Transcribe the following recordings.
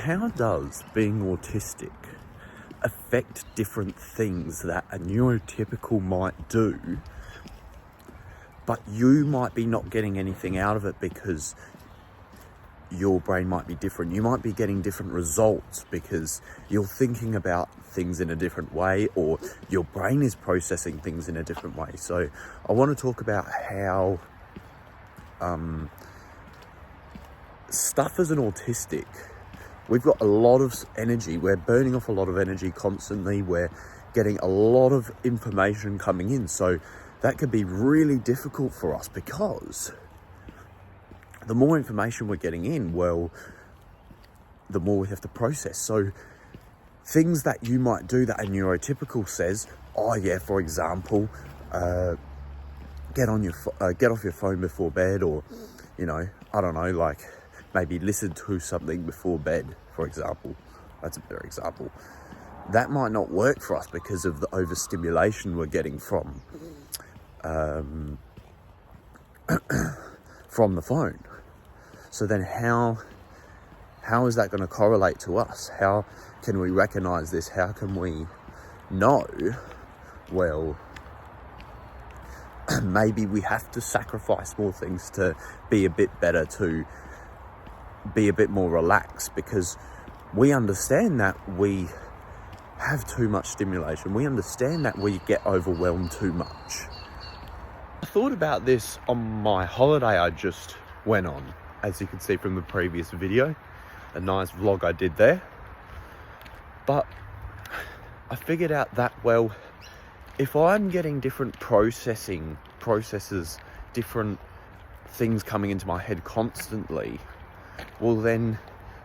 How does being autistic affect different things that a neurotypical might do, but you might be not getting anything out of it because your brain might be different? You might be getting different results because you're thinking about things in a different way, or your brain is processing things in a different way. So I want to talk about how stuff as an autistic, we've got a lot of energy. We're burning off a lot of energy constantly. We're getting a lot of information coming in. So that can be really difficult for us because the more information we're getting in, well, the more we have to process. So things that you might do that a neurotypical says, oh yeah, for example, get off your phone before bed, or, I don't know, like maybe listen to something before bed, for example. That's a better example. That might not work for us because of the overstimulation we're getting from the phone. So then how is that going to correlate to us? How can we recognize this? How can we know, well, maybe we have to sacrifice more things to be a bit better, to be a bit more relaxed, because we understand that we have too much stimulation. We understand that we get overwhelmed too much. I thought about this on my holiday I just went on, as you can see from the previous video, a nice vlog I did there. But I figured out that, well, if I'm getting different processes, different things coming into my head constantly, well then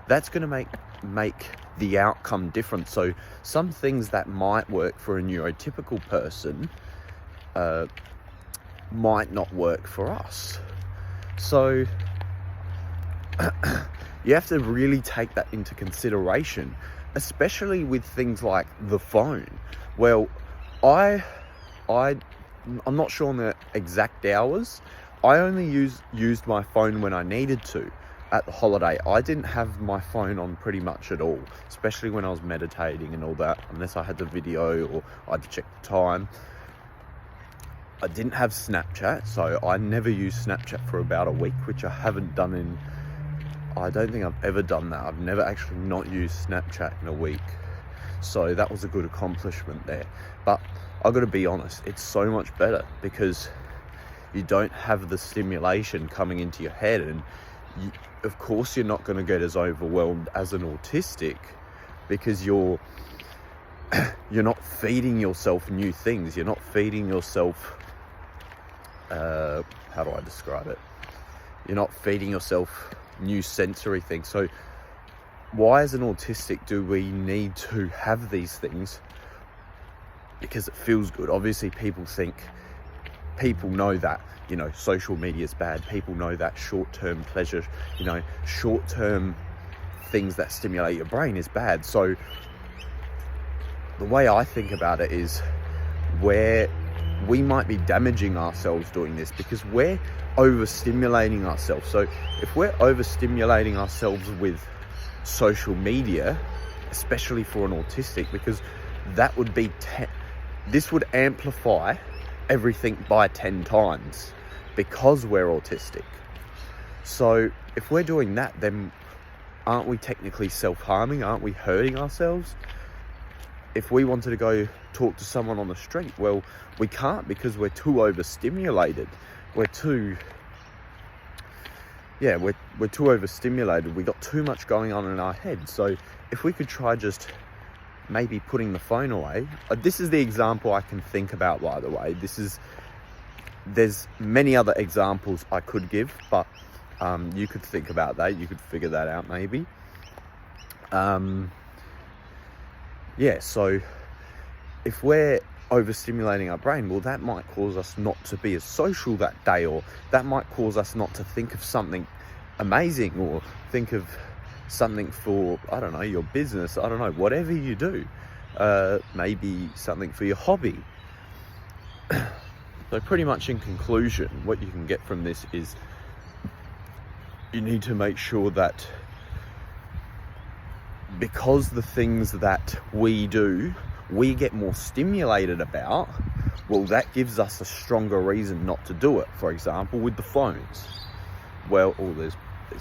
that's going to make the outcome different. So some things that might work for a neurotypical person might not work for us. So you have to really take that into consideration, especially with things like the phone. Well, I'm not sure on the exact hours. I only used my phone when I needed to at the holiday. I didn't have my phone on pretty much at all, especially when I was meditating and all that, unless I had the video or I had to check the time. I didn't have Snapchat, so I never used Snapchat for about a week, which I haven't done in, I don't think I've ever done that. I've never actually not used Snapchat in a week. So that was a good accomplishment there. But I've got to be honest, it's so much better because you don't have the stimulation coming into your head, and of course you're not going to get as overwhelmed as an autistic because you're not feeding yourself new things. You're not feeding yourself, how do I describe it? You're not feeding yourself new sensory things. So why as an autistic do we need to have these things? Because it feels good. Obviously people know that, social media is bad. People know that short-term pleasure, short-term things that stimulate your brain is bad. So the way I think about it is where we might be damaging ourselves doing this because we're overstimulating ourselves. So if we're overstimulating ourselves with social media, especially for an autistic, because that would be this would amplify everything by 10 times because we're autistic. So if we're doing that, then aren't we technically self-harming? Aren't we hurting ourselves? If we wanted to go talk to someone on the street, well, we can't because we're too overstimulated. We're too overstimulated. We got too much going on in our head. So if we could try just maybe putting the phone away. This is the example I can think about, by the way. There's many other examples I could give, but you could think about that. You could figure that out maybe. So if we're overstimulating our brain, well, that might cause us not to be as social that day, or that might cause us not to think of something amazing or think of something for, I don't know, your business, I don't know, whatever you do, maybe something for your hobby. So pretty much in conclusion, what you can get from this is you need to make sure that because the things that we do, we get more stimulated about, well, that gives us a stronger reason not to do it. For example, with the phones. Well, oh, there's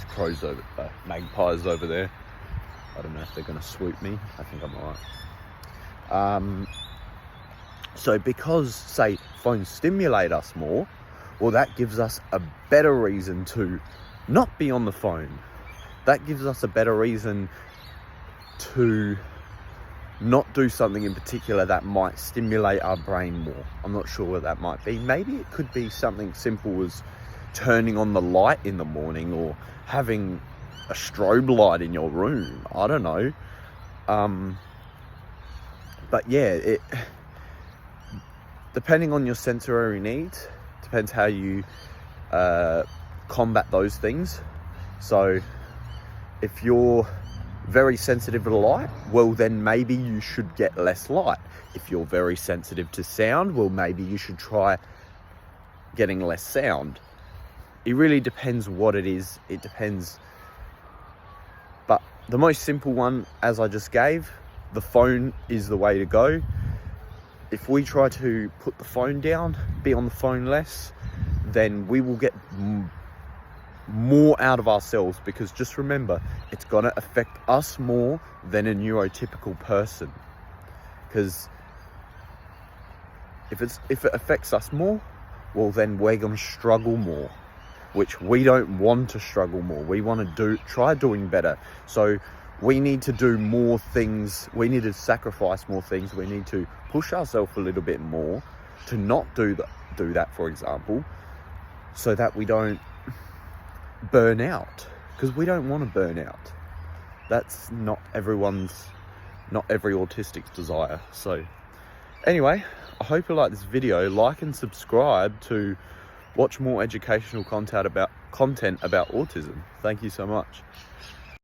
crows over, magpies over there. I don't know if they're going to swoop me. I think I'm all right. So because, say, phones stimulate us more, well, that gives us a better reason to not be on the phone. That gives us a better reason to not do something in particular that might stimulate our brain more. I'm not sure what that might be. Maybe it could be something simple as turning on the light in the morning, or having a strobe light in your room. I don't know. But yeah, it depending on your sensory needs, depends how you combat those things. So if you're very sensitive to light, well, then maybe you should get less light. If you're very sensitive to sound, well, maybe you should try getting less sound. It really depends what it is. It depends. But the most simple one, as I just gave, the phone is the way to go. If we try to put the phone down, be on the phone less, then we will get more out of ourselves, because just remember, it's going to affect us more than a neurotypical person. Because if it affects us more, well, then we're going to struggle more, which we don't want to struggle more. We want to try doing better. So we need to do more things. We need to sacrifice more things. We need to push ourselves a little bit more to not do that, for example, so that we don't burn out, because we don't want to burn out. That's not every autistic's desire. So anyway, I hope you like this video. Like and subscribe to watch more educational content about autism. Thank you so much.